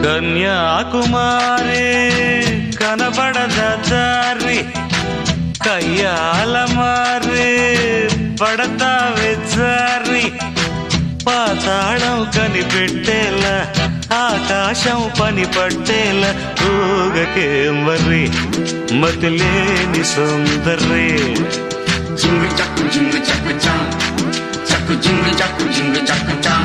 కన్యాకుమారి కనబడద దారి కయ్యాల మారి పడతావే జారి పాతాళం కనిపెట్టేలా ఆకాశం పని పట్టేలా ఊగకే మరి మతిలేని సుందరి జింగు చక్కు జింగు చక్కు చా చక్కు జింగు చక్కు జింగు చక్కు చా